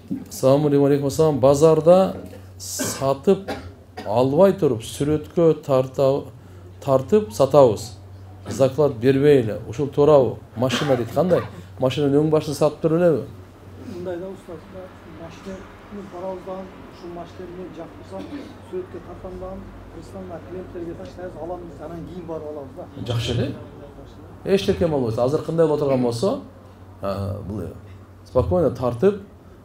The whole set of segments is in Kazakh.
Assalamu алейкум. Базарда сатып албай туруп сүрөткө тартып сатабыз. Заклад бербейли. Ушул туурабы? Машина дейт кандай? Машинанын өң башын сатып туруп элеби? Мындай да устаз, машинаны барабыздан ушул машинаны жакпаса сүрөткө тартамдан кыргызстанда клиенттерге таштайбыз, аламыз, анан кийин барып алабыз да. Жакшы эле. Эчтеке болбойт. Азыр кандай болуп турган болсо, бул спокойно тартып,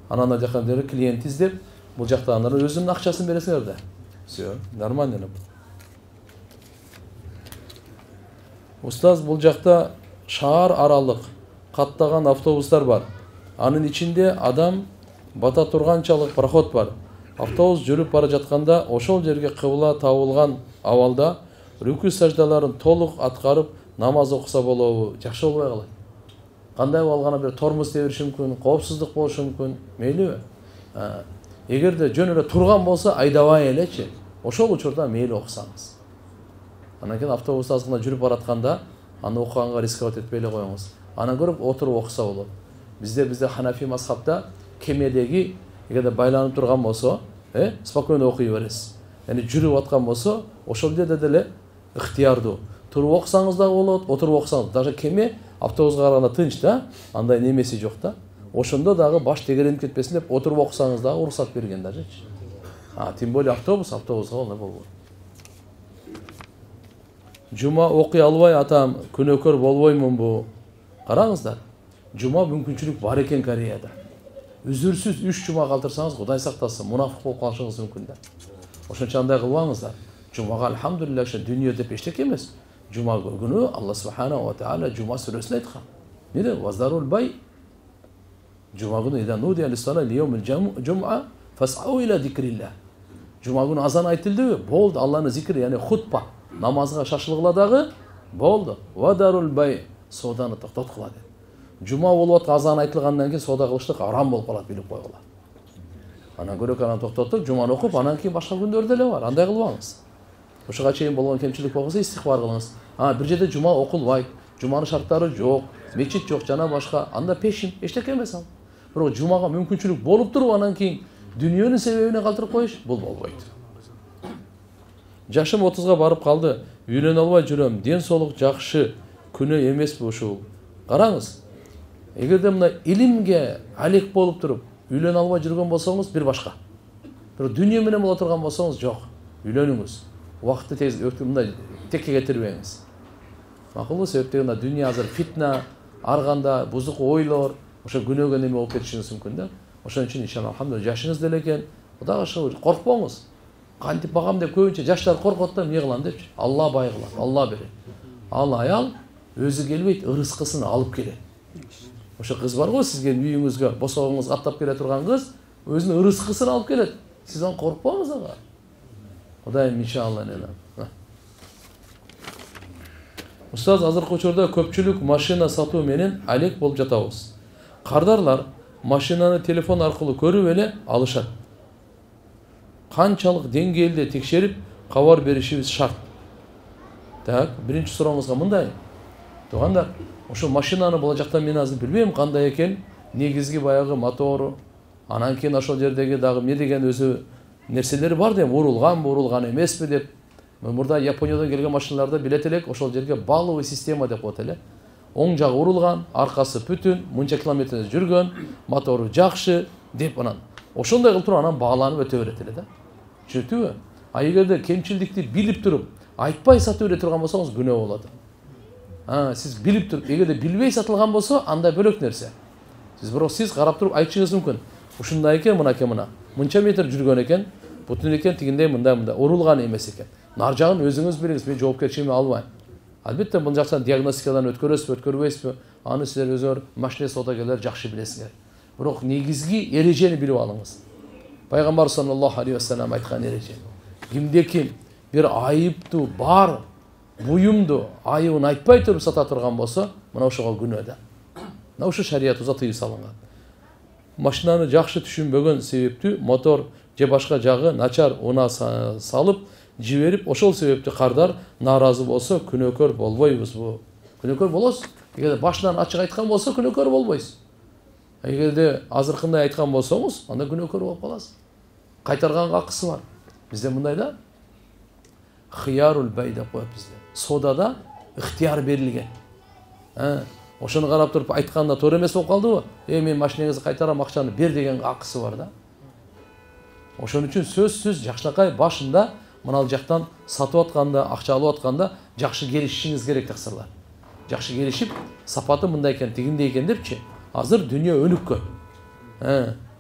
анан ана жакка клиент издеп, бул жакта анан өзүнүн акчасын бересиңер да. Все, нормально. Устаз, бул жакта шаар аралык каттаган автобустар бар. Анын ичинде адам бата турганчалык проход бар. Автобус жүрүп бара жатканда ошол жерге кыбла табылган абалда рүкү саждаларын толук аткарып намаз окуса болобу? Жакшы болбой калат. Кандай болгону бир тормоз тебириши мүмкүн, коопсуздук болушу мүмкүн, мейлиби? Эгерде жөн эле турган болсо айдабай элечи, ошол учурда мейли окусаңыз. Анан кийин автобус азгына жүрүп баратканда аны окуганга рисковать этпей эле коюңуз. Анан көрүп отуруп окуса болот. Бизде Ханафи мазхабта кемедеги эгерде байланып турган болсо, спокойно окуй бересиз. Яни жүрүп аткан болсо, ошол жерде деле ыктыярдуу. Туруп окусаңыз да болот, отуруп окусаңыз. Даже кеме автобуска караганда тынч да, андай немеси жок да. Ошондо дагы баш тегеренип кетпесин деп отуруп окусаңыз дагы уруксат берген дажечи. Тем более автобуска ондай болбойт. Жума окуй албай атам, күнөөкөр болбоймунбу? Караңыздар. Жума мүмкүнчүлүк бар экен Кореяда. Үзүрсүз 3 жума калтырсаңыз, Кудай сактасын, мунафык болуп калышыңыз мүмкүн да. Ошончо андай кылбаңыздар. Жумага алхамдулилlah дүйнө деп эчтеке эмес. Жума күнү Алла субханаху ва таала жума сүрөсүндө айткан. Неде? Ваздарул бай. Жума күнү ида нудия лис-сала лиёмил жум'a фас'ау иля зикрилlah. Жума күнү азан айтылды, болду, Алланын зикри, яни хутба, намазга шашылгыла дагы болду. Вадарул бай, соданы токтоткула деп. Жума болуп аткан азан айтылгандан кийин сода кылыштык арам болуп калат, билип койгула. Анан көрөк анан токтотуп, жуманы окуп, анан кийин башка күндөрдө эле бар. Андай кылбаңыз. Ошого чейин болгон кемчилик болсо истихбар кылыңыз. Бир жерде жума окулбайт, жуманын шарттары жок, мечит жок, жана башка. Анда пешим, эчтеке эмес ал. Бирок жумага мүмкүнчүлүк болуп туруп, анан кийин дүйнөнүн себебине калтырып коюш, бул болбойт. Жашым 30га барып калды, үйлөнө албай жүрөм, ден соолук жакшы, күнөө эмеспи ушул? Караңыз. Эгерде мына илимге алек болуп туруп, үйлөнө албай жүргөн болсоңуз, бир башка. Бирок дүйнө менен боло турган болсоңуз, жок. Үйлөнүңүз. Убакытты тез мындай текке кетирбеңиз. Макулбу? Себептен мына дүйнө азыр фитна, арганда, бузук ойлор, ошо күнөөгө неме болуп кетишиңиз мүмкүн да. Ошон үчүн иншалла алхамдулилlah жашыңыз деле экен. Кудайга шүгүр, коркпоңуз. Кантип багам деп көбүнчө жаштар коркот да, эмне кылам депчи. Алла бай кылат, Алла берет. Ал аял өзү келбейт, ырыскысын алып келет. Ошо кыз бар го, сизге үйүңүзгө, босогоңуз аттап келе турган кыз, өзүнүн ырыскысын алып келет. Сиз аны коркпоңуз ага. Кудайым иншалла нена. Устаз, азыркы учурда көпчүлүк машина сатуу менен алек болуп жатабыз. Кардарлар машинаны телефон аркылуу көрүп эле алышат. Канчалык деңгээлде текшерип кабар беришибиз шарт? Так, биринчи сурооңузга мындай. Туугандар, ошо машинаны болажактан мен азыр билбейм кандай экен, негизги баягы мотору, анан кийин ошол жердеги дагы эмне деген өзү нерселери бар деп, урулган эмеспи деп. Мурда Япониядан келген машиналарда билет элек, ошол жерге баловый система деп коет эле. Оң жагы урулган, аркасы бүтүн, мынча километр жүргөн, мотору жакшы деп анан. Ошондой кылып туруп анан бааланып өтө берет эле да. Түшүнүктүбү? Эгерде кемчилдикти билип туруп, айтпай сатып бере турган болсоңуз күнөө болот. Сиз билип туруп, эгерде билбей сатылган болсо, андай бөлөк нерсе. Сиз карап туруп айтышыңыз мүмкүн. Ушундай экен, мына. Мынча метр жүргөн экен, бүтүн экен, тигиндей, мындай, урулган эмес экен. Нар жагын өзүңүз билиңиз, мен жоопкерчилигимди албайм. Албетте бул жактан диагностикадан өткөрөсүзбү, өткөрбөйсүзбү? Аны силер өзүңөр машина саудагерлер жакшы билесиңер. Бирок негизги эрежени билип алыңыз. Пайгамбар саллаллаху алейхи ва саллям айткан эреже. Кимде ким бир айыптуу бар буюмду айыбын айтпай туруп сата турган болсо, мына ошого күнөө да. Мына ошо шариятыбызда тыюу салынган. Машинаны жакшы түшүнбөгөн себептүү мотор же башка жагы начар унаа салып жиберип, ошол себептүү кардар нааразы болсо, күнөөкөр болбойбузбу? Күнөөкөр болосуз. Эгер башынан ачык айткан болсо, күнөөкөр болбойсуз. Эгерде азыркындай айткан болсоңуз, анда күнөөкөр болуп каласыз. Кайтарганга акысы бар. Бизде мындай да хыярул бай деп коет бизде. Содада ыктыяр берилген. Ошону карап туруп айтканда туура эмес болуп калдыбы? Мен машинеңизди кайтарам, акчаны бер деген акысы бар да. Ошон үчүн сөзсүз жакшынакай башында мына жактан сатып атканда, акча алып атканда жакшы келишишиңиз керек таксырлар. Жакшы келишип, сапаты мындай экен, тигиндей экен депчи. Азыр дүйнө өнүккөн.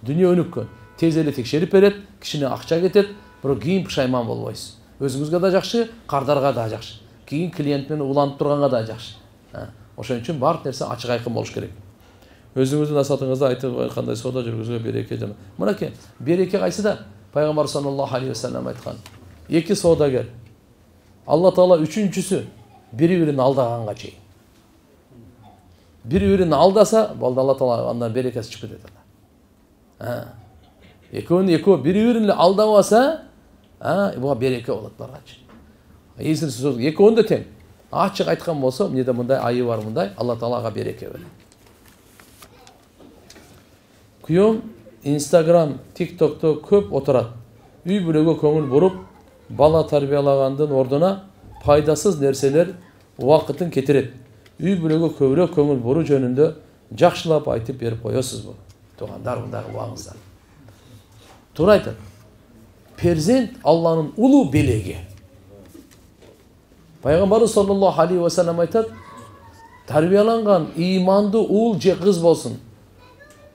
Дүйнө өнүккөн. Тез эле текшерип берет, кишине акча кетет, бирок кийин пушайман болбойсуз. Өзүңүзгө да жакшы, кардарга да жакшы. Кийин клиент менен уланып турганга да жакшы. Ошон үчүн бар нерсе ачык айкын болуш керек. Өзүңүздүн асатыңызда айтып кандай соода жүргүзгө береке жана. Мынакей, береке кайсыда? Пайгамбар саллаллаху алейхи вассалам айткан. Эки соодагер. Алла Таала үчүнчүсү бири-бирин алдаганга чейин. Бири-бирин алдаса, болду Алла Таала андан берекеси чыгып кетет. Экөө бири-бирин алдабаса, буга береке болот баргачы. Экөөнү да тең. Ачык айткан болсо, эмнеде мындай айы бар мындай, Алла Таалага береке берет. Күйөөм Instagram, TikTok'то көп отурат. Үй бүлөгө көңүл буруп, бала тарбиялагандын ордуна пайдасыз нерселер убакытын кетирет. Үй бүлөгө көбүрөөк көңүл буруу жөнүндө жакшылап айтып берип коесузбу? Туугандар, мындагы убагыңыздар. Туура айтат. Перзент Алланын улуу белеги. Пайгамбарыбыз саллаллаху алейхи ва саллям айтат, тарбияланган имандуу ул же кыз болсун.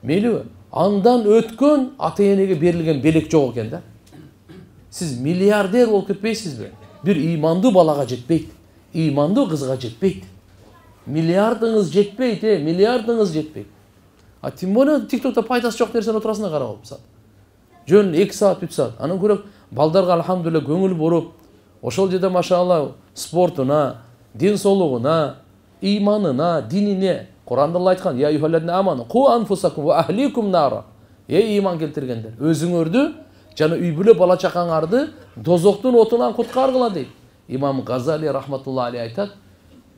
Мейлиби? Андан өткөн ата-энеге берилген белек жок экен да. Сиз миллиардер болуп кетпейсизби? Бир имандуу балага жетпейт, имандуу кызга жетпейт. Миллиардыңыз жетпейт, миллиардыңыз жетпейт. Тем более TikTok'та пайдасы жок нерсени отурасыңдар карап алып. Жөн 2 саат, 3 саат. Анын көрөк балдарга алхамдулилlah көңүл буруп, ошол жерде машалла спортуна, дин соолугуна, иманына, динине, Куранда Алла айткан: "Я юхалладина аману, ку анфусакум ва ахликум нара." Иман келтиргендер, өзүңөрдү жана үй бүлө бала чакаңарды дозоктун отунан куткаргыла дейт. Имам Газали рахматулла алейхи айтат: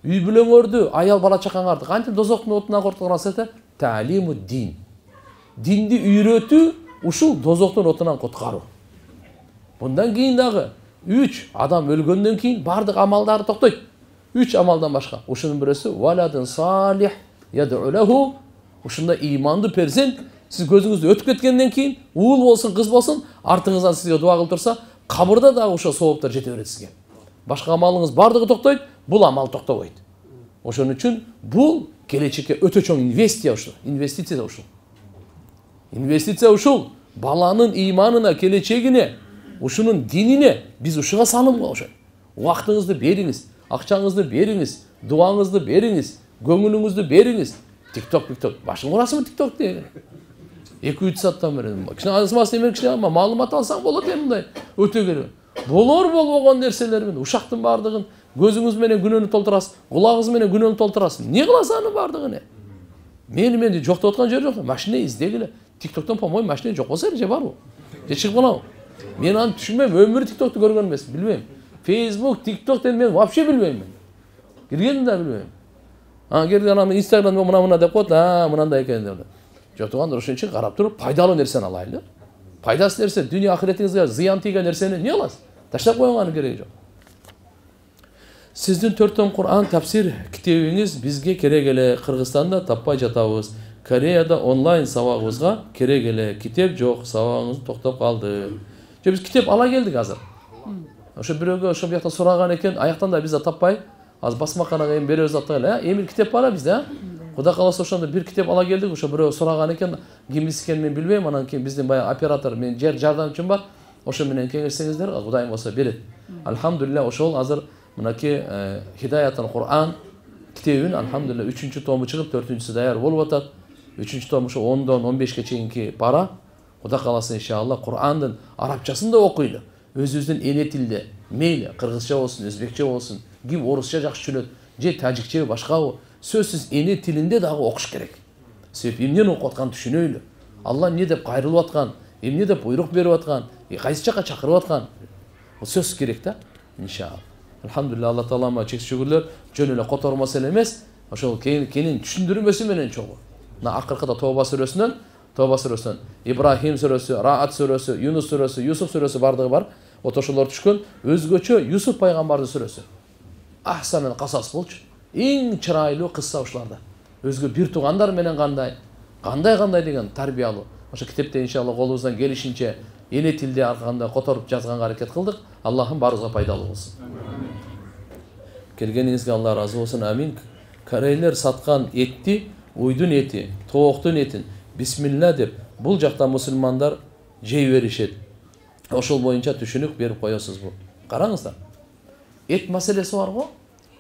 "Үй бүлөңөрдү, аял бала чакаңарды кантип дозоктун отунан куткарасыздар? Таалиму дин. Динди үйрөтүү ушул дозоктун отунан куткаруу." Bundan кийин дагы 3 адам өлгөндөн кийин бардык амалдары токтойт. 3 амалдан башка. Ушунун бирөөсү валадун салих яд'улаху. Ушунда имандуу перзент сиз көзүңүздү өтүп кеткенден кийин уул болсун, кыз болсун, артыңыздан сизге дуа кылып турса, кабырда дагы ошо сооптор жете берет сизге. Башка амалыңыз бардыгы токтойт, бул амал токтобойт. Ошон үчүн бул келечекке өтө чоң инвестиция ушул. Инвестиция ушул. Инвестиция ушул. Баланын иманына, келечегине, ушунун динине биз ушуга салымга кошойт. Убактыңызды бериңиз, акчаңызды бериңиз, дуаңызды бериңиз, көңүлүңүздү бериңиз. TikTok, башың урасыңбы TikTok деген? 2-3 сааттан бери. Кичине азмас эме кичине маалымат алсаң болот мындай. Өтө керек. Болор болбогон нерселер менен ушактын бардыгын көзүңүз менен күнөөнү толтурасыз, кулагыңыз менен күнөөнү толтурасыз. Не кыласыз анын бардыгын? Мени жоктоп аткан жери жок. Машина издегиле. TikToктон по-моему машина жок болсо же барбы? Же чыгып калабы? Мен аны түшүнбөйм. Өмүрү TikToкту көргөн эмес, билбейм. Facebook, TikTok деген мен вообще билбейм. Киргенин да билбейм. Келген аны Instagram мына деп коет, мынандай экен деп. Жок, туугандар, ошон үчүн карап туруп пайдалуу нерсени алайлы. Пайдасыз нерсе, дүйнө ахиретиңизге зыян тийген нерсени эмне кыласыз? Таштап коюңар кереги жок. Сиздин 4 том Кур'ан тafsir китебиңиз бизге керек эле. Кыргызстанда таппай жатабыз. Кореяда онлайн сабагыбызга керек эле. Китеп жок, сабагыбыз токтоп калды. Же биз китеп ала келдик азыр. Ошо бирөөгө ошо бuyakta сураган экен, аяктан да биз таппай. Аз басмаканага эми беребиз атты. Эми китеп бар бизде. Кудай кааласа ошондо бир китеп ала келдик. Ошо бирөө сураган экен, кимис экенин мен билбейм. Анан кийин биздин баягы оператор, мен жардамчым бар. Ошо менен кеңешсеңиздер, Кудайым болсо берет. Алхамдулилlah, ошол азыр мынакей Хидаятул Кур'ан китебин алхамдулилlah 3-тому чыгып, 4-сү даяр болуп атат. 3-тому ошо 10-дон 15ке чейинки бара. Кудай кааласа иншалла Кур'андын арабчасын да окуйлу. Өзүбүздүн эне тилде, мейли кыргызча болсун, өзбекче болсун, ким орусча жакшы түшүнөт, же тажикче башкабы, сөзсүз эне тилинде дагы окуш керек. Себеп эмнени окуп атканын түшүнөйлү. Алла эмне деп кайрылып аткан, эмне деп буйрук берип аткан, кайсы жака чакырып аткан. Бул сөз керек да, иншалла. Алхамдулилlah, Алла Таалама чексиз шүгүрлөр, жөн эле котормос эле эмес, ошол кенин түшүндүрмөсү менен чогуу. мына акыркыда Тоба сүрөсүнөн Ибрахим сүрөсү, Раат сүрөсү, Юнус сүрөсү, Юсуф сүрөсү бардыгы бар. Ошолор түшкөн. Өзгөчө Юсуф пайгамбардын сүрөсү. Ахсанул касас болчу. Эң чырайлуу кысса ушуларда. Өзгө бир туугандар менен кандай деген тарбиялуу. Ошо китепте иншалла колубуздан келишинче эне тилде арканда которуп жазганга аракет кылдык. Аллахым барыбызга пайдалуу болсун. Келгениңизге Алла разы болсун. Амин. Корейлер саткан этти, уйдун эти, тооктун этин бисмилла деп бул жакта мусулмандар жей беришет. Ошол боюнча түшүнүк берип коесузбу? Караңыздар. Эт маселеси бар го?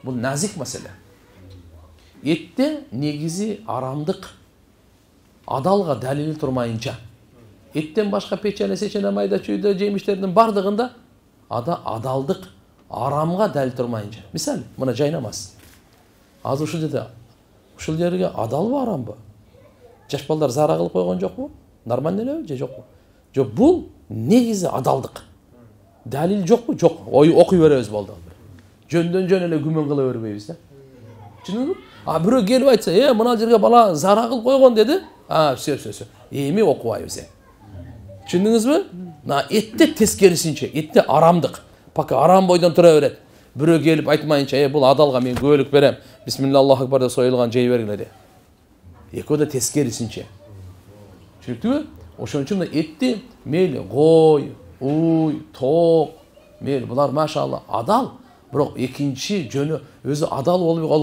Бул назик маселе. Этте негизи арамдык. Адалга далили турмайынча. Эттен башка печене, сечене, майда чүйдө жемиштердин бардыгында адалдык, арамга далил турмайынча. Мисалы, мына жайнамаз. Азыр ушул жерге адалбы, арамбы? Жаш балдар зара кылып койгон жокпу? Нормально элеби же жокпу? Жок, бул негизи адалдык. Далил жокпу? Жок. Окуй беребиз болду. Жөндөн жөн эле күмөн кыла бербейбиз да. Түшүндүңүзбү? Бирөө келип айтса, мына жерге бала зара кылып койгон деди. Все. Эми окубайбыз. Түшүндүңүзбү? Мына этте тескерисинче, этте арамдык. Пока арам бойдон тура берет. Бирөө келип айтмайынча, бул адалга мен көөлүк берем. Бисмилла Аллаху акбар деп союлган жей бергиле де. Экөө да тескерисинче. Түшүнүктүбү? Ошон үчүн этти мейли гой, уй, тоок, мейли булар машалла адал. Бирок экинчи жөнү өзү адал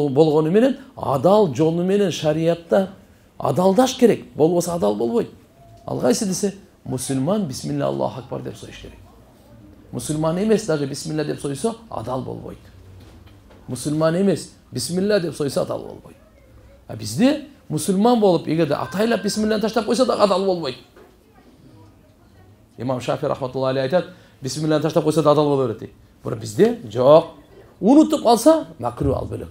болгону менен, адал жолу менен шариятта адалдаш керек. Болбосо адал болбойт. Ал кайсы десе, мусулман бисмилла Аллаху акбар деп союш керек. Мусулман эмес даже бисмилла деп сойсо адал болбойт. Мусулман эмес бисмилла деп сойсо адал болбойт. Бизде мусулман болуп, эгерде атайлап бисмилланы таштап койсо да адал болбойт. Имам Шафи рахматуллахи алейхи айтат, бисмилланы таштап койсо да адал боло берет. Бирок бизде жок. Унутуп алса макру ал бөлөк.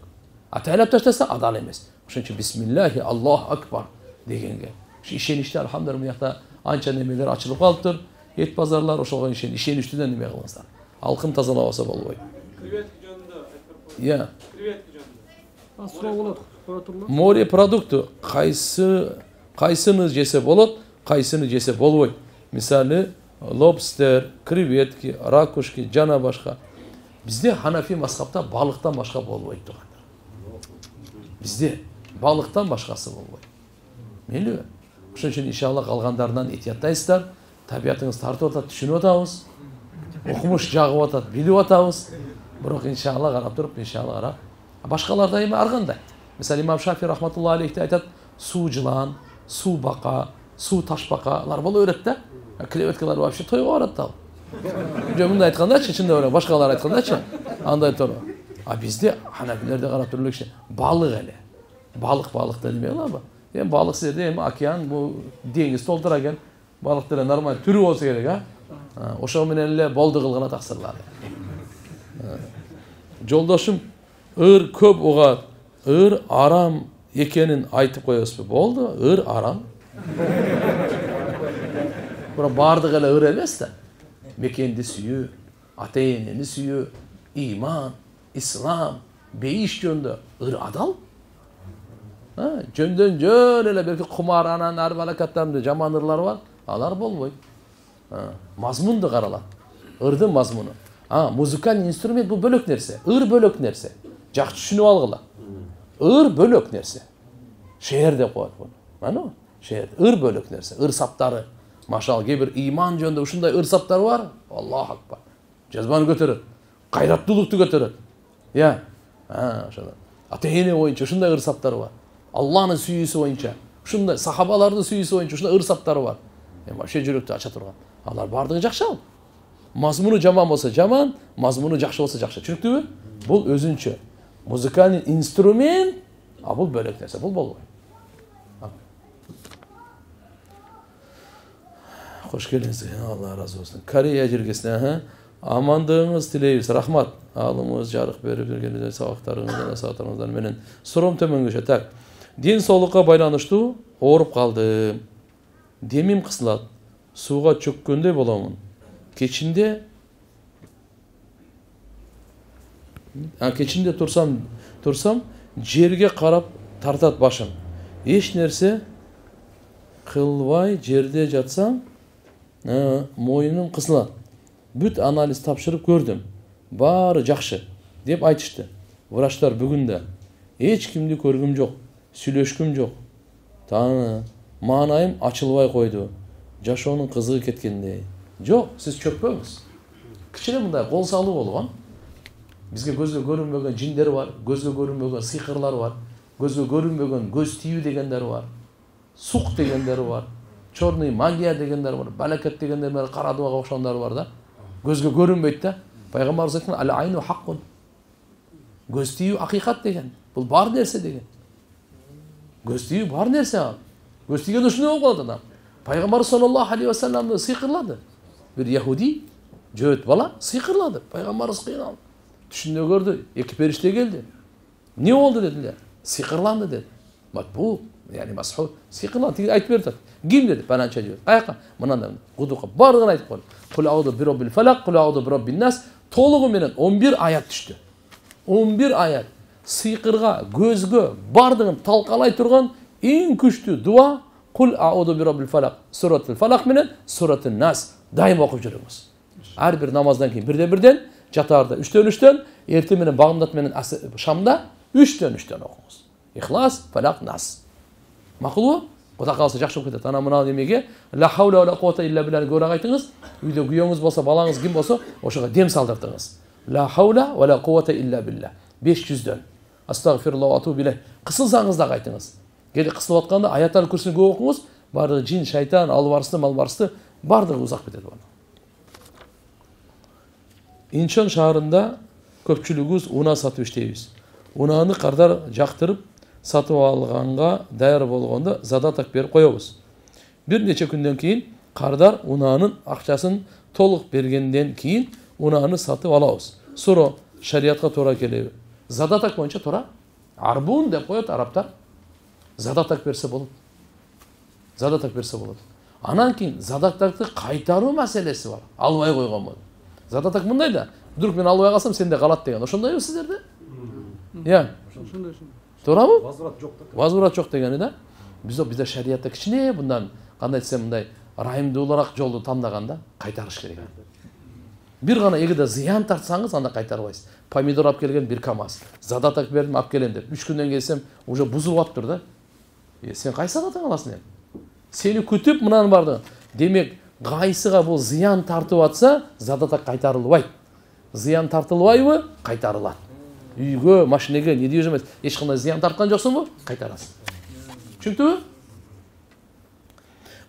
Атайлап таштаса адал эмес. Ошон үчүн бисмиллахи Аллаху акбар дегенге. Ишеничте алхамдулилlah мыякта анча немелер ачылып калыптыр. Эт базарлар ошого ишеничтүүдөн неме кылыңыздар. Алкын тазалабаса болбойт. Креветка жөнүндө айтып Креветка жөнүндө. Суроо болот. Море продукту кайсыны жесе болот, кайсыны жесе болбойт. Мисалы, лобстер, креветки, ракушки, жана башка. Бизде Ханафи мазхабта балыктан башка болбойт тугандар. Бизде балыктан башкасы болбойт. Мейлиби? Ошон үчүн иншалла калгандарынан этияттайсыздар. Табиятыңыз тартып атат, түшүнүп атабыз. Окумуш жагып атат, билип атабыз. Бирок иншалла карап туруп, иншалла карап. Башкаларда эми ар кандай. Мисалы Имам Шафи рахматуллахи алейхи айтат, суу жылан, суу бака, суу ташбакалар боло берет да. Креветкалар вообще тойго барат да. Жо мындай айткандачы, чындап эле башкалар айткандачы, андай тор. Бизде Ханафилерде карап туруп эле балык эле. Балык да неме кылабы? Эми балык сизде эми океан, бул деңиз толтура экен. Балык деле нормаль түрү болсо керек, Ошо менен эле болду кылган таксырлар. Жолдошум ыр көп угат, ыр арам экенин айтып коесузбу? Болду, ыр арам. Бирок бардыгы эле ыр эмес да. Мекенди сүйүү, ата энени сүйүү, иман, ислам, бейиш жөнүндө ыр адал. Жөндөн жөн эле белки кумаранан ар балакаттарында жаман ырлар бар. Алар болбойт. Мазмунду каралат. Ырдын мазмуну. Музыкалдык инструмент бул бөлөк нерсе. Ыр бөлөк нерсе. Жакшы түшүнүп алгыла. Ыр бөлөк нерсе. Шеер деп коет буну. Мана шеер. Ыр бөлөк нерсе. Ыр саптары. Машал кээ бир иман жөнүндө ушундай ыр саптары бар. Аллаху акбар. Жазбаны көтөрөт. Кайраттуулукту көтөрөт. Ошондой. Ата эне боюнча ушундай ыр саптары бар. Аллахны сүйүүсү боюнча, ушундай сахабаларды сүйүүсү боюнча ушундай ыр саптары бар. Вообще жүрөктү ача турган. Алар бардыгы жакшы ал. Мазмуну жаман болсо жаман, мазмуну жакшы болсо жакшы. Түшүнүктүбү? Бул өзүнчө музыкалдык инструмент, бул бөлөк нерсе, бул болбойт. Кош келиңиз. Алла разы болсун. Корея жергесине амандыгыңыз тилейбиз. Рахмат. Алымыз жарык берип жүргөнүңүздөр, сабактарыңыздан менен. Суроом төмөнгөчө. Так. Ден соолукка байланыштуу ооруп калдым. Демим кысылат. Сууга чөккөндөй боломун. Кечинде турсам жерге карап тартат башым. Эч нерсе кылбай жерде жатсаң, мойнуң кысылат. Бүт анализ тапшырып көрдүм. Баары жакшы деп айтышты. Врачтар бүгүн да эч кимди көргүм жок, сүйлөшкүм жок. Таны маанайым ачылбай койду. Жашоонун кызыгы кеткендей. Жок, сиз чөкпөңүз. Кичине мындай кол салуу болгон. Бизге көзгө көрүнбөгөн жиндер бар, көзгө көрүнбөгөн сыйкырлар бар, көзгө көрүнбөгөн көз тию дегендер бар, сук дегендер бар, черный магия дегендер бар, балакет дегендер бар, кара дубага окшогондор бар да. Көзгө көрүнбөйт да. Пайгамбарыбыз айткан ал-айну хаккун. Көз тию акыйкат деген. Бул бар нерсе деген. Көз тию бар нерсе ал. Көз тиген ушундай болуп калат адам. Пайгамбар саллаллаху алейхи ва салламды сыйкырлады. Бир яхуди жөөт бала сыйкырлады. Пайгамбарыбыз кыйналды. Түшүндө көрдү, эки периште келди. Не болду дедилер? Сыйкырланды dedi. Bu yani Mas'ud sıyqırlandı. Aytып berdi. Kim dedi? Palanca diyor. Ayakka. Mınanda Quduqa barğın aytып qo'ydi. Qul a'udhu bi robbil falaq, qul a'udhu bi robbin nas. To'lig'i bilan 11 oyat tushdi. 11 oyat. Sıyqırga, gözgö, bardığın talqalay turgan eng kuchli duo Qul a'udhu bi robbil falaq. Suratul falaq bilan suratul nas. Daim o'qib yuramiz. Har bir namazdan keyin birden jatarda 3'ten, erta menen bag'imdat menen shamda 3'ten o'qiymiz. İhlas, falaq, nas. Maqul? Xudo qalsa yaxshi o'qiydi. Ana mına demege la havla va la quwwata illa billah ko'ra aytыңыз. Uyda guyoңuz bolsa, balаңыз kim bolsa, o'shaga dem saldirtыңыз. La havla va la quwwata illa billah. 500'den. Astagfirullah wa atubu ilayh. Qısılsanız da aytыңыз. Geli qısılып atqanda ayatul kursini көп o'qingыз. Barı jin, shaytan, alvarsты, malvarsты bardығы uzaq ketedi bana. İnçon şaharında көпчүлүгүбүз уна сатып иштейбиз. Унаны кардар жактырып сатып алганга даяр болгондо задатак берип коебуз. Бир нече күндөн кийин кардар унанын акчасын толук бергенден кийин унаны сатып алабыз. Sonra шариатка туура келеби. Задатак боюнча туура арбун деп коет арабтар. Задатак берсе болот. Задатак берсе болот. Анан кийин задатакты кайтаруу маселеси бар. Албай койгон болот. Задатак мындай да. Вдруг мен албай калсам сенде калат деген. Ошондойбу сиздерде? Я. Ошондой. Туурабы? Возврат жок да. Возврат жок дегени да. Бизде шариатта кичине мындан кандай десем мындай райымдуулараак жолду тандаганда кайтарыш керек. Бир гана эгерде зыян тартсаңыз анда кайтарбайсыз. Помидор алып келген бир камаз. Задатак бердим алып келем деп 3 күндөн келсем уже бузулуп атыптыр да. Сен кайсы задатак аласың эми? Сени күтүп мынаны барды. Демек кайсыга бул зыян тартып атса, задатак кайтарылбайт. Зыян тартылбайбы? Кайтарылат. Үйгө, машинеге не дейбиз эмес. Эч кандай зыян тарткан жоксуңбу? Кайтарасың. Түшүндүңбү?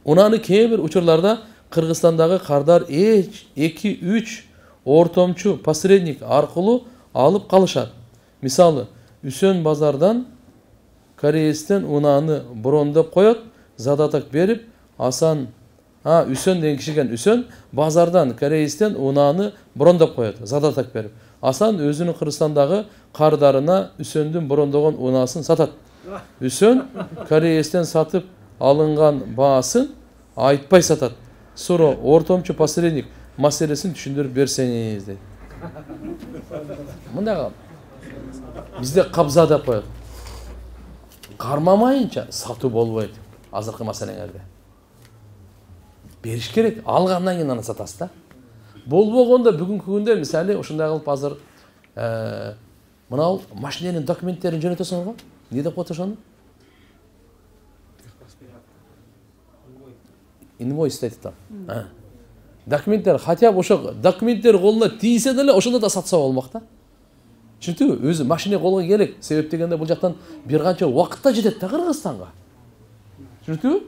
Унаны кээ бир учурларда Кыргызстандагы кардар 2-3 ортомчу посредник аркылуу алып калышат. Мисалы, Үсөн базардан Кореецтен унаны брондоп коет, задатак берип, Асан Үсөн деген киши экен. Үсөн базардан Кореецтен унаны брондоп коет, задатак берип. Асан өзүнүн Кыргызстандагы кардарына Үсөндүн брондогон унасын сатат. Үсөн Кореецтен сатып алынган баасын айтпай сатат. Sonra ортомчу посредник маселесин түшүндүрүп берсеңиз дейт. Мындай калат. Бизде кабза деп коет. Кармамайынча сатуу болбойт. Азыркы маселеңерде. Бериш керек. Алгандан кийин аны сатасыз да. Болбогондо бүгүнкү күндө мисалы ушундай кылып азыр мынау машиненин документтерин жөнөтөсүңөр го? Не деп коет ошону? Инвойс дейт там. Документтер, хотя бы ошо документтер колуна тийсе деле ошондо да сатса болмок да. Түшүндүңбү? Өзү машина колго керек. Себеп дегенде бул жактан бир канча убакытта жетет да Кыргызстанга. Түшүндүңбү?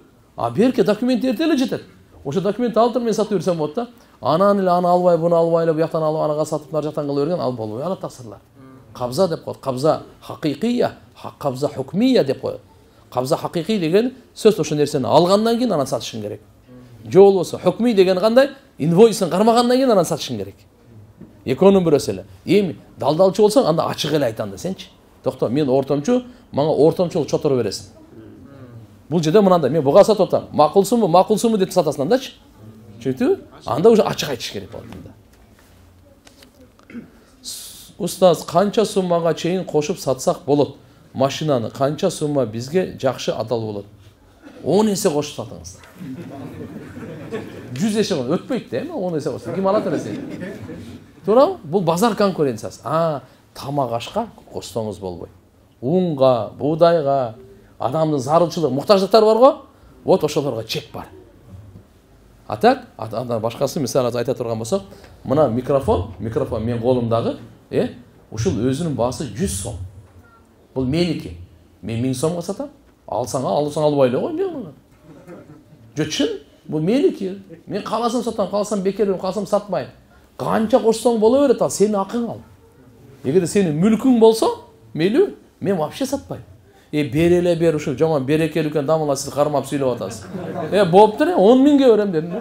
Берке документ эрте эле жетет. Ошо документ алып туруп мен сатып берсем болот да. Анан эле аны албай, буну албай эле, буяктан алып анага сатып нар жактан кыла берген ал болбой алат таксырлар. Кабза деп коет. Кабза хакыйкия, кабза хукмия деп коет. Кабза хакыйкий деген сөз ошо нерсени алгандан кийин анан сатышың керек. Жол болсо хукми деген кандай? Инвойсын кармагандан кийин анан сатышың керек. Экөөнүн бирөөсү эле. Эми далдалчы болсоң анда ачык эле айт анда сенчи. Токто, мен ортомчу, мага ортомчулук чоторо бересиң. Бул жерде мынандай, мен буга сатып атам. Макулсуңбу деп сатасың андачы. Түшүндүңбү? Анда уже ачык айтыш керек болот анда. Устаз, канча суммага чейин кошуп сатсак болот? Машинаны канча сумма бизге жакшы адал болот? 10 есе қосып сатыңыз. 100 есе өтпейді де, 10 есе қосып. Кім алатын есе? Тура, бұл базар конкуренциясы. Тамақ ашқа қоссаңыз болбойды. Унға, буğdayға, адамның зарылшылығы, мұқтаждықтар бар ғой, вот ошоларға чек бар. Так, башқасы мысалы айта тұрған болсақ, мына микрофон мен қолымдағы, ушул өзінің басы 100 сом. Бұл менікі. Мен 1000 сомға сатам. Алсаң албайлы ғой, не болған? Жөтшін, бұл менікі. Мен қаласам сатам, қаласам бекерім, қаласам сатмайым. Қанша қоссаң бола береді, ал сені ақың ал. Егер сені мүлкің болса, мейлі, мен вообще сатпайым. Береле бер ушул жаман берекелі үлкен дамыла сіз қармап сөйлеп атасыз. Болыптыр, 10 000-ге өрем дедім.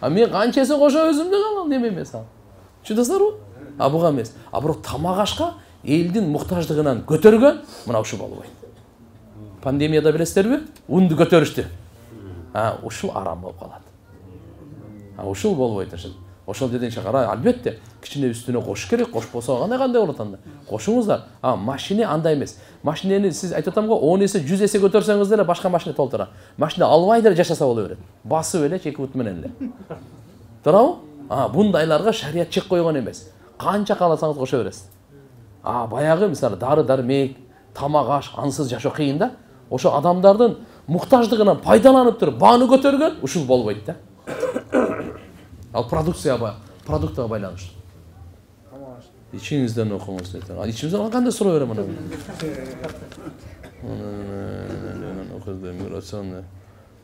Мен қаншасы қоша өзімді қалам, неме емес ал. Шыдасыздар ғой? Бұға емес. Бірақ тамақ ашқа елдің мұқтаждығынан көтерген, мына ұшы болбайды. Пандемияда білесіздер бе? Унды көтерішті. Ушыл арам болып қалады. Ушыл болбайды. Ошол деден шақара, албетте, кичине үстүнө кош керек, кош болсо кандай болот анда? Кошуңуздар. Машина андай эмес. Машинени сиз айтып атам го, 10 эсе, 100 эсе көтөрсөңүз деле башка машина толтура. Машина албай деле жашаса боло берет. Басып эле чеки бут менен эле. Туурабы? Бундайларга шарият чек койгон эмес. Канча кааласаңыз кошо бересиз. Баягы мисалы дары-дармек, тамак аш, ансыз жашоо кыйын да. Ошо адамдардын муктаждыгынан пайдаланып туруп бааны көтөргөн ушул болбойт да. Ал продуктага байланыштуу. İçinizden okuması yeter. İçimizden kanda soru verem ona. Okuz demiyorsan da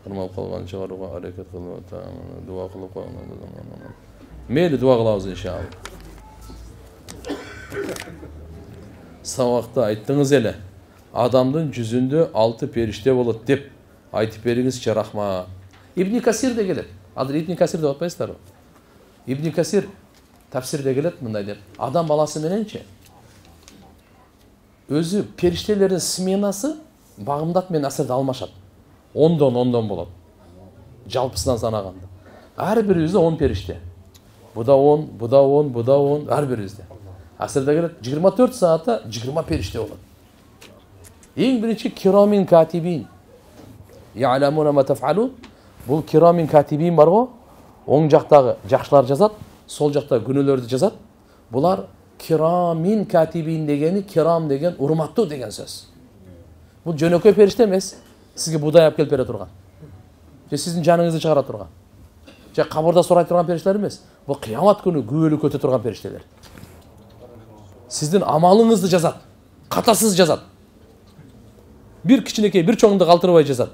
normal kalgan çıgaruga hareket kılıp dua kılıp koyun. Meyli dua kılabız inşallah. Sabahta ayttınız ele. Adamdın yüzünde 6 perişte bolut dep aytıp beriңizчи рахмат. İbn Kasir de gelir. Adı İbn Kasir de atpaysыздар. İbn Kasir tafsirde gelet mындай деп. Адам баласы мененчи өзү периштелердин сменасы багымдат менен асырды алмашат. 10-10 болот. Жалпысынан санаганда. Ар бирибизде 10 периште. Буда 10, буда 10, буда 10, ар бирибизде. Асырда келет 24 саатта 20 периште болот. Эң биринчи кирамин катибин. Ya'lamuna ma taf'alun. Бул кирамин катибин бар го. Оң жактагы жакшылар жазат, сол жакта күнөөлөрдү жазат. Булар кирамин катибин дегени, кирам деген урматтуу деген сөз. Бул жөнөкөй периште эмес. Сизге будай алып келип бере турган. Же сиздин жаныңызды чыгара турган. Же кабырда сурай турган периштелер эмес. Бул кыямат күнү күбөлүк өтө турган периштелер. Сиздин амалыңызды жазат. Катасыз жазат. Бир кичинекей, бир чоңду калтырбай жазат.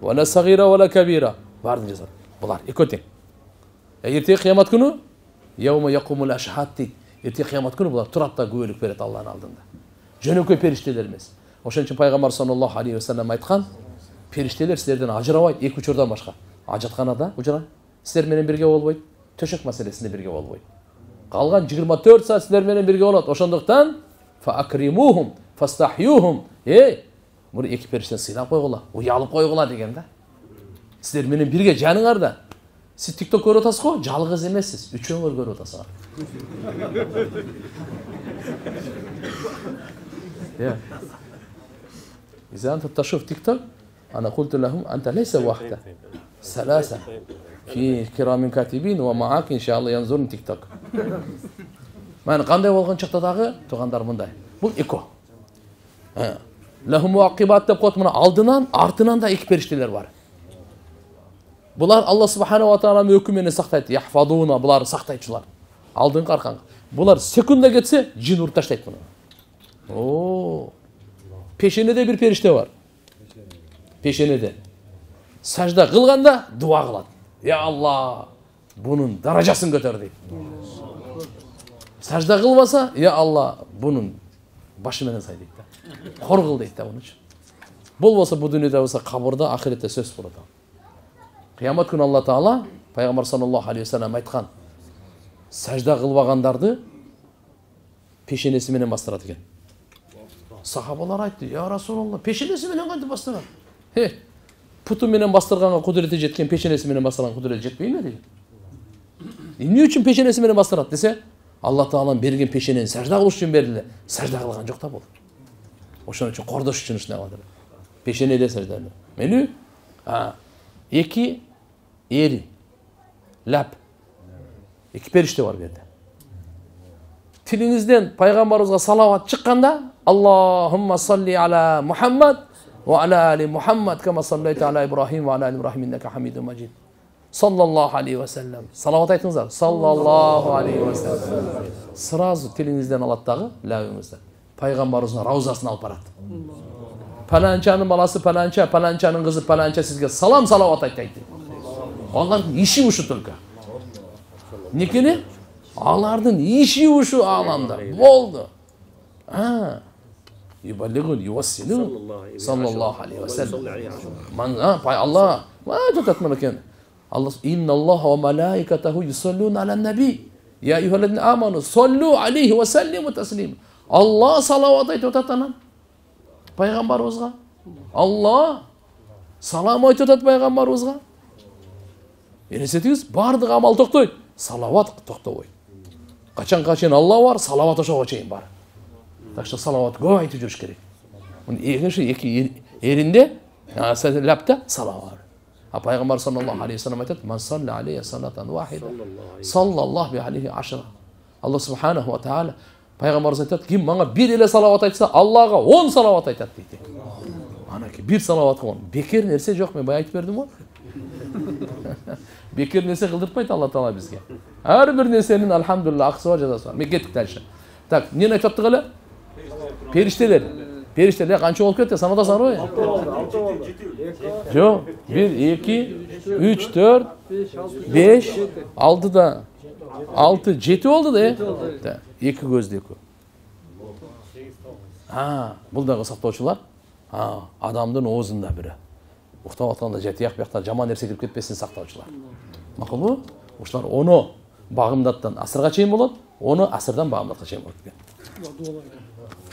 Вала сагира вала кабира. Бардын жазат. Булар экөө тең. Эртең кыямат күнү яума якумул ашхад дейт. Эртең кыямат күнү булар турат да күбөлүк берет Алланын алдында. Жөнөкөй периштелер эмес. Ошон үчүн пайгамбар саллаллаху алейхи ва саллям айткан, периштелер силерден ажырабайт, эки учурдан башка. Ажатканада ужура силер менен бирге болбойт, төшөк маселесинде бирге болбойт. Калган 24 саат силер менен бирге болот. Ошондуктан фа акримухум фастахюхум. Бул эки периштени сыйлап койгула, уялып койгула деген да. Силер менен бирге жаныңарда. Сиз TikTok көрүп атасыз го, жалгыз эмессиз, үчөөңөр көрүп атасыңар. إذا أنت تشوف تيك توك أنا قلت لهم أنت ليس واحدة ثلاثة في كرام كاتبين ومعاك إن شاء الله ينظرون تيك توك. ما أنا قاندي والغن شقت داغي توغاندار мындай. Бул эко. لهم معقبات деп коет мына алдынан, артынан да эки периштелер бар. Булар Алла субханаху ва тааламын өкүмүнө сактайт. Яхфадуна, булар сактайчылар. Алдыңкы арканга. Булар секунда кетсе, жин уруп таштайт муну. Пешенеде bir периште бар. Пешенеде. Сажда кылганда дуа кылат. Я Алла, бунун даражасын көтөр дейт. Сажда кылбаса, я Алла, бунун башы менен сай дейт да. Кор кыл дейт да буну үчүн. Болбосо бу дүйнөдө болсо кабырда, ахиретте сөз болот. Кыямат күнү Алла Таала пайгамбар саллаллаху алейхи ва саллям айткан. Сажда кылбагандарды пешенеси менен бастырат экен. Сахабалар айтты, я Расулалла, пешенеси менен кантип бастырат? Путу менен бастырганга кудурети жеткен пешенеси менен бастырган кудурети жетпейби деген. Эмне үчүн пешенеси менен бастырат десе, Алла Тааланын берген пешенени сажда кылыш үчүн берилди. Сажда кылган жок да бул. Ошон үчүн кордош үчүн ушундай кылат. Peşenede secdeli. Meni? Ha. İki eri. Lap. İki perişte var bir yerde. Tilinizden Peygamberimize salavat çıkkanda Allahümme salli ala Muhammed ve ala ali Muhammed kema salleyte ala İbrahim ve ala ali İbrahim inneke hamidun mecid. Sallallahu aleyhi ve sellem. Salavat aytыңыздар. Sallallahu aleyhi ve sellem. Сразу tilinizden alattағы ләвіңізді. Peygamberimizin ravzasını alıp barat. Palançanın balası palança, palançanın kızı palança sizge salam salavat aytайды. Onların işi uşu только. Nekeni? Ağlardın işi uşu ağlanda. Oldu. Ha. Yuballigun, yuvassilun. Sallallahu aleyhi ve sellem. Allah. Tutatmalıken. Allah. İnna Allah ve malaiketehu yusallun alen nebi. Ya eyyühellezine amanu. Sallu aleyhi ve sellimu teslim. Allah salavat aytı otatanan. Peygamberimizge. Allah. Salam aytı otat Peygamberimizge. Elesetiңiz бардық амал тоқтайды. Салават тоқтабай. Қашан Алла бар, салават ошоға чейин бар. Так что салават көп айтып жүрүш керек. Екінші екі ерінде, ләпті салават. Пайғамбар саллаллаху алейхи вассалам айтады: "Ман салла алейхи салатан вахида, саллаллаху алейхи ашра." Алла субханаху ва тааля пайғамбарымыз айтады: "Ким маңа бір еле салават айтса, Аллаға 10 салават айтады" дейді. Анакей бір салаватқа 10. Бекер нәрсе жоқ, мен бай айтып бердім ғой. Бекер нәрсе қылдыртпайды Алла Таала бізге. Әрбір нәрсенің альхамдулилlah ақысы бар, жазасы бар. Мен кеттік дальше. Так, нені айтыпаттық әлі? Періштелер. Періштелер қанша болып кетті? Санадасыңдар ғой? 6. Жоқ. 1, 2, 3, 4, 5, 6 да. 6, 7 oldu da. Екі көзді екі. Бұл дағы сақтаушылар. Адамдың оғызында бірі. Уқтап атқанда жетияқ бияқтан жаман нәрсе кіріп кетпесін сақтаушылар. Мақұл бұл? Ошылар оны бағымдаттан асырға чейін болады, оны асырдан бағымдатқа чейін болады.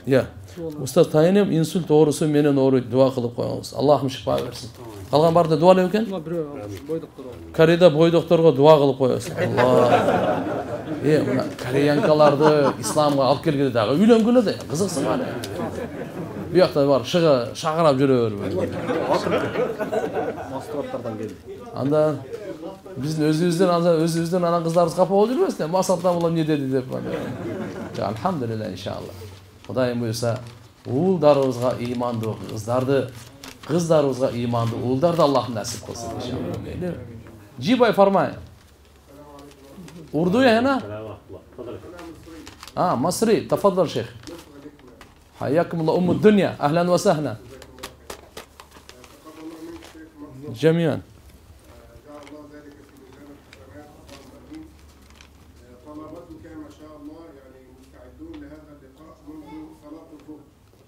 Я. Ұстаз тайынем инсульт оғырысы менен оғыры дуа қылып қойыңыз. Аллахым шипа берсін. Қалған барды дуалау екен? Кореяда бой докторға дуа қылып қойыңыз. Кореянкаларды исламға алып келгелі дағы үйленгілі де қызықсын бар. Bir yakta var, şağırap жүрөр. Masraflardan geldi. Anda bizim özümüzden anan kızlarımız kapı olurmaz ne? Masraftan bulam ne dedi dep. Elhamdülillah inşallah. Xudayım buyursa uğuldarımızga imandı, kızlarımızga imandı, uğulдар da Allah'ın nasip kılsın inşallah. Cibay farmay. Urdu ya hena? Masri, tafaddal şeyh. حياكم الله أم الدنيا أهلا وسهلا جميعا.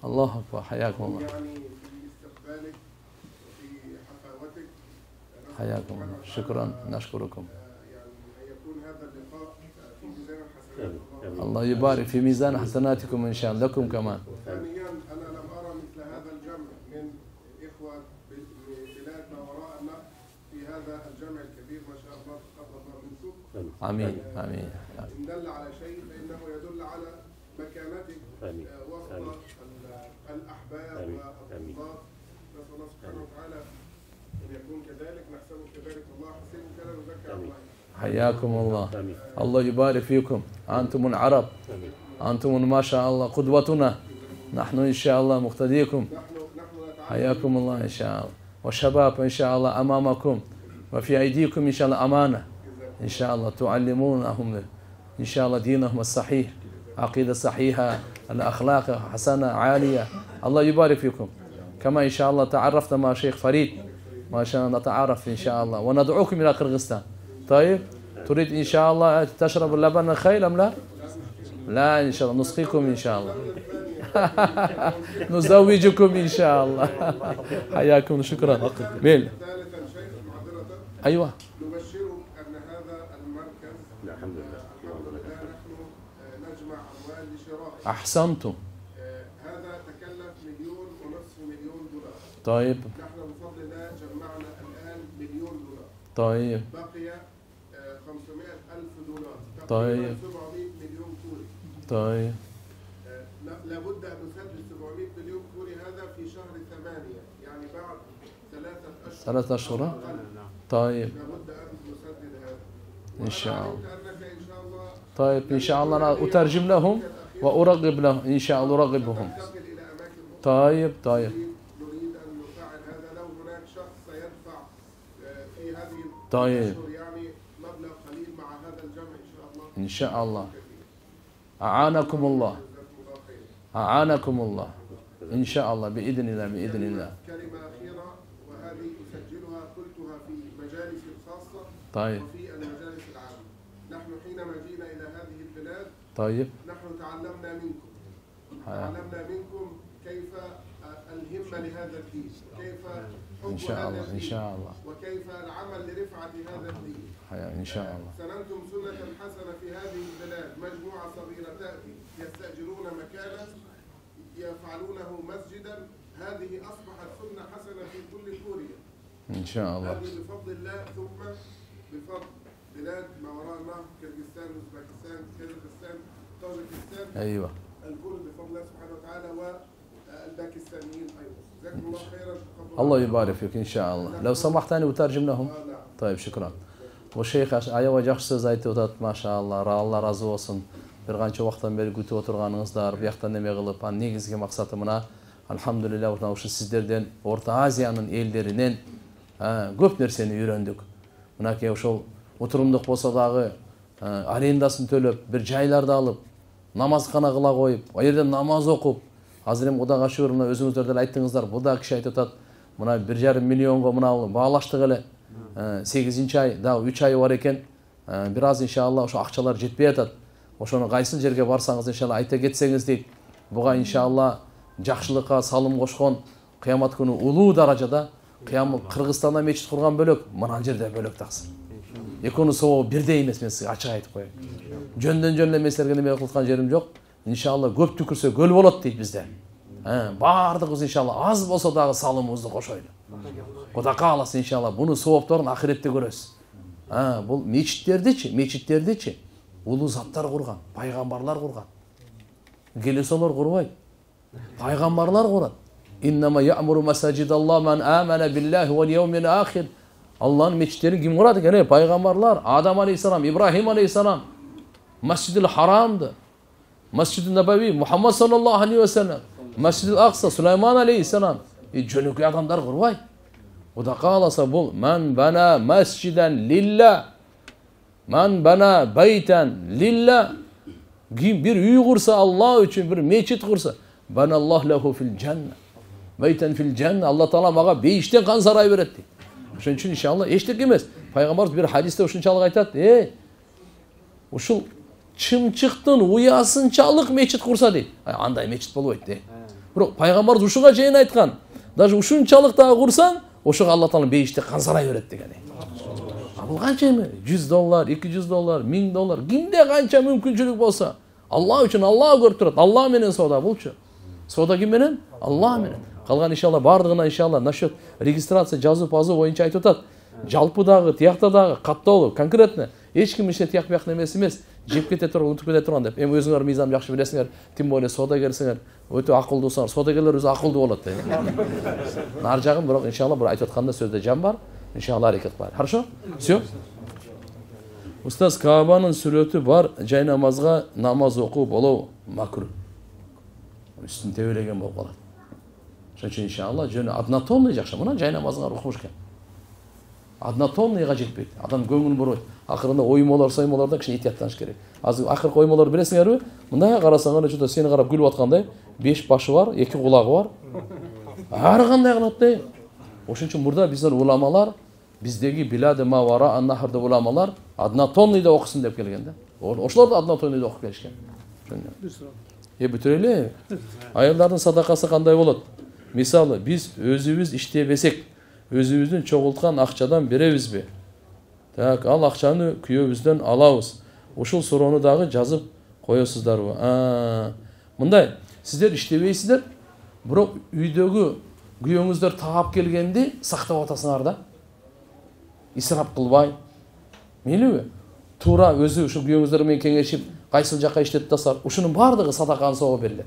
الله أكبر حياكم الله. حياكم الله شكرا نشكركم. الله يبارك في ميزان حسناتكم إن شاء الله لكم كمان. ثانيا أنا لم أرى مثل هذا الجمع من إخوة بلاد ما وراءنا في هذا الجمع الكبير ما شاء الله تقبل الله منكم. آمين آمين. إن دل على شيء فإنه يدل على مكانتك وسط الأحباب والأصدقاء. نسأل الله سبحانه وتعالى أن يكون كذلك نحسبه كذلك الله حسين كذا نذكر الله. حياكم الله. الله يبارك فيكم. أنتم العرب. أنتم ما شاء الله قدوتنا. نحن إن شاء الله مقتديكم. حياكم الله إن شاء الله. وشباب إن شاء الله أمامكم وفي أيديكم إن شاء الله أمانة. إن شاء الله تعلمونهم إن شاء الله دينهم الصحيح، عقيدة صحيحة، الأخلاق حسنة عالية. الله يبارك فيكم. كما إن شاء الله تعرفنا مع شيخ فريد ما شاء الله نتعارف إن شاء الله وندعوكم إلى قرغيزستان. طيب تريد إن شاء الله تشرب اللبن الخيل أم لا؟ لا إن شاء الله نسقيكم إن شاء الله. نزوجكم إن شاء الله. حياكم شكرا. ميل. أيوة. نبشرك أن هذا المركز الحمد لله نحن نجمع أموال لشرائه. أحسنتم. هذا تكلف $1.5 مليون. طيب. نحن بفضل الله جمعنا الآن $1,000,000. طيب. بقي $500,000. طيب. 700 مليون كوري. طيب. لابد أن نسدد 700 مليون كوري هذا في شهر 8. يعني بعد 3 أشهر 3 أشهر. طيب لابد أن نسدد هذا. إن شاء الله. وأنا علمت أنك إن شاء الله طيب إن شاء الله أنا أترجم لهم وأرغب لهم إن شاء الله أرغبهم. تنتقل إلى أماكن أخرى. طيب طيب نريد أن نفعل هذا لو هناك شخص سيدفع في هذه طيب. الأشهر يعني مبلغ قليل مع هذا الجمع إن شاء الله. إن شاء الله. أعانكم الله. جزاكم الله خير. أعانكم الله. إن شاء الله بإذن الله بإذن الله. كلمة أخيرة وهذه أسجلها قلتها في مجالس خاصة طيب وفي المجالس العامة. نحن حينما جئنا إلى هذه البلاد طيب نحن تعلمنا منكم. تعلمنا منكم كيف الهمة لهذا الدين، كيف حب إن شاء هذا الله إن الدين، شاء الله وكيف العمل لرفعة هذا الدين. إن شاء الله. سننتم سنة حسنة في هذه البلاد، مجموعة صغيرة تأتي يستأجرون مكانا يفعلونه مسجدا، هذه أصبحت سنة حسنة في كل كوريا. إن شاء الله. هذه بفضل الله ثم بفضل بلاد ما وراء النهر، كرغيزستان، اوزبكستان، كازاخستان، طاجكستان، أيوة الكل بفضل الله سبحانه وتعالى، والباكستانيين أيضا. جزاكم الله خيرا. الله يبارك فيك إن شاء الله. لو سمحت أنا أترجم لهم. نعم. طيب شكرا. وشيخ аябай жақсы сөз айтып жатады, машалла, Алла разы болсын. Bir qancha vaqtdan beri күтіп отырғаныңыздар, bu жақтан неме қылып, негізгі мақсаты мына, альхамдулилля, сіздерден Орта Азияның елдерінен көп нәрсені үйрендік. Мынакей ошол отырымдық болса дағы арендасын төлеп, бір жайларды алып, намазхана қыла қойып, о жерден намаз оқып, азыр эми Кудайга шүгүр, мына өзүңүздөр деле айттыңыздар, бул да киши айтып атат, мына 1,5 миллионго мына баалаштык эле. 8 ай, да 3 ай бар екен. Бир аз иншалла ошо акчалар жетпей атат. Ошону кайсыл жерге барсаңыз иншалла айта кетсеңиз дейт. Буга иншалла жакшылыкка салым кошкон, кыямат күнү улуу даражада, Кыргызстанда мечит курган бөлөк, мына жерде бөлөк таксыр. Экөөнү собо бирдей эмес, мен сизге ачык айтып коеюн. Жөндөн жөн эле эместерге неме кылыткан жерим жок. Иншалла көп түкүрсө көл болот дейт бизде. Бардыгыбыз иншалла аз болсо дагы салымыбызды кошойлу. Кудай кааласа иншалла буну соопторун ахиретте көрөсүз. Бул мечиттердичи улуу заттар курган, пайгамбарлар курган. Келесолор курбайт. Пайгамбарлар курат. Иннама я'муру масажидаллах ман амана биллахи вал яумил ахир. Аллахнын мечиттерин ким курат экен? Пайгамбарлар. Адам алейхиссалам, Ибрахим алейхиссалам. Масжидил Харамды, Масжидил Набави, Мухаммад саллаллаху алейхи ва саллям, Масжидил Акса, Сулайман алейхиссалам. Жөнөкөй адамдар курбайт. Кудай кааласа бул ман бана масжидан лилла, ман бана байтан лилла. Ким бир үй курса Аллах үчүн, бир мечит курса, бана Аллах лаху фил жанна. Байтан фил жанна, Алла таала мага бейиштен кан сарай берет дейт. Ошон үчүн иншалла эчтеке эмес. Пайгамбарыбыз бир хадисте ушунчалык айтат, ушул чымчыктын уясынчалык мечит курса дейт. Андай мечит болбойт дейт. Бирок пайгамбарыбыз ушуга чейин айткан, даже ушунчалык дагы курсаң, ошого Алла таала бейиште кан сарай берет деген. Бул канча эми? $100, $200, $1000, кимде канча мүмкүнчүлүк болсо, Алла үчүн Алла көрүп турат. Алла менен соода булчу. Соода ким менен? Алла менен. Калган иншалла бардыгына иншалла насчет регистрация жазуу пазуу боюнча айтып атат. Жалпыдагы, тияктадагы каттоолу, конкретно эч ким иште тияк бияк немеси эмес. Жеп кете турган, унутуп кете турган деп. Эми өзүңөр мыйзам жакшы билесиңер, тим более соодагерсиңер, өтө акылдуусуңар. Соодагерлер өзү акылдуу болот дейт. Нар жагын бирок иншалла бир айтып атканда сөздө жан бар. Иншалла аракет кылайлы. Хорошо? Всё. Устаз, Каабанын сүрөтү бар, жай намазга намаз окуу болобу? Макруh. Үстүн тебелеген болуп калат. Ошон үчүн иншалла жөнү однотонный жакшы. Мына жай намазга рухмуш экен. Однотонныйга жетпейт. Адам көңүл буройт. Акырында оймолор, соймолордо кичине этияттаныш керек. Азыр акыркы оймолорду билесиңерби? Мындай карасаңар, чөтө сени карап күлүп аткандай, 5 башы бар, 2 кулагы бар. Ар кандай кылат дейт. Ошон үчүн мурда биздин уламалар, биздеги билады мавара аннахарда уламалар однотонныйда окусын деп келген да. Ошолор да однотонныйда окуп келишкен. Бүтүр эле. Аялдардын садакасы кандай болот? Мисалы, биз өзүбүз иштебесек, өзүбүздүн чогулткан акчадан беребизби? Так, ал акчаны күйөөбүздөн алабыз. Ушул суроону дагы жазып коесуздарбы? Мындай, сиздер иштебейсиздер, бирок үйдөгү күйөөңүздөр таап келгенди сактап атасыңар да. Исрап кылбай. Мейлиби? Туура өзү ушул күйөөңүздөр менен кеңешип, кайсыл жакка иштетип тастар, ушунун бардыгы садаканын соого берилет.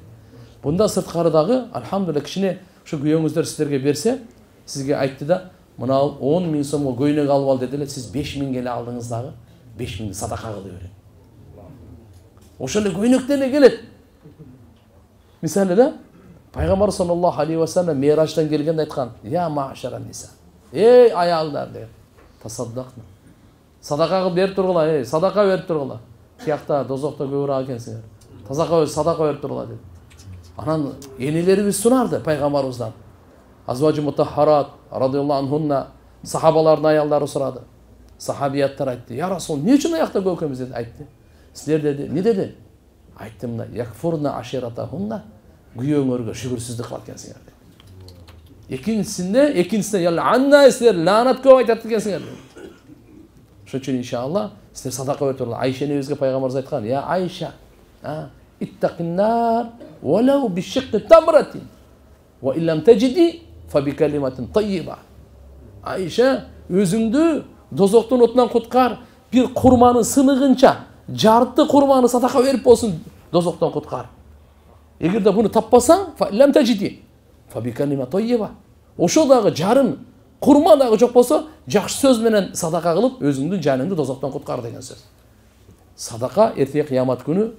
Бунда сырткары дагы, альхамдулилlah, кичине ушу күйөөңүздөр сиздерге берсе, сизге айтты да, мына 10 000 сомго көйнөк алып ал dedi эле, сиз 5 000 келе алдыңыз дагы 5 000 садака кылып бериң. Ошол эле көйнөктөн эле келет. Мисалы да, Пайгамбар саллаллаху алейхи ва саллям Мирадждан келгенде айткан: "Я маашаран ниса." Эй аялдар деп. Тасаддакна. Садака кылып берип тургула, садака берип тургула. Тиякта дозокто көбүрөөк экенсиңер. Садака берип тургула деп. Анан энелерибиз сунарды пайгамбарыбыздан. Азважу мутаххарат радиаллаху анхунна сахабалардын аялдары сурады. Сахабияттар айтты: "Я Расул, эмне үчүн аякта көкөмүз?" деп айтты. Силер деди, эмне деди? Айтты мына: "Якфурна аширатахунна." Күйөөңөргө шүгүрсүздүк кылат экенсиңер деп. Экинчисинде яланна силер лаанат көп айтат экенсиңер деп. Ошон үчүн иншалла силер садака берип туруңар. Айша энебизге пайгамбарыбыз айткан: "Я Айша, иттакиннар валау бишикки тамратин ва иллам таджиди фабикалиматин таййиба." Айша, өзүңдү дозоктун отунан куткар, бир курманын сыныгынча, жарты курманы садака берип болсун дозоктон куткар. Эгерде буну таппасаң, фалам таджиди фабикалима таййиба. Ошол дагы жарым курма дагы жок болсо, жакшы сөз менен садака кылып, өзүңдүн жаныңды дозоктон куткар деген сөз. Садака эртең кыямат күнү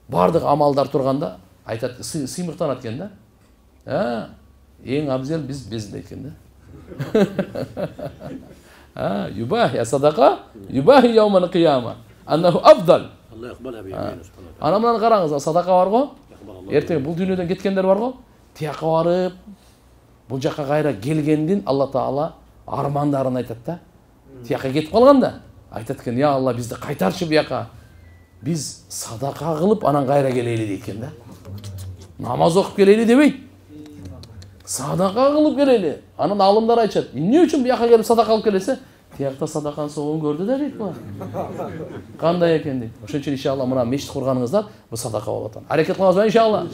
бардык амалдар турганда айтат, сыймыктанат экен да. Эң абзел биз экен да. Юбахи садака, юбахи яумал кыяма. Аннаху афдал. Алла якбалха биями. Ана менен караңыз, садака барго? Эртең бул дүйнөдөн кеткендер барго? Тияка барып, бул жакка кайра келгендин Алла Таала армандарын айтат да. Тияка кетип калганда айтат экен: "Я Алла, бизди кайтарчы буяка. Биз садака кылып анан кайра келели" дейт экен да. Намаз окуп келели дебейт. Садака кылып келели. Анан алымдар айтышат: "Эмне үчүн буяка келип садака кылып келесе?" Тиякта садаканын соогун көрдү да дейт булар. Кандай экен дейт. Ошон үчүн иншалла мына мешит курганыңыздар бул садака болот. Аракет кылабызбы иншалла?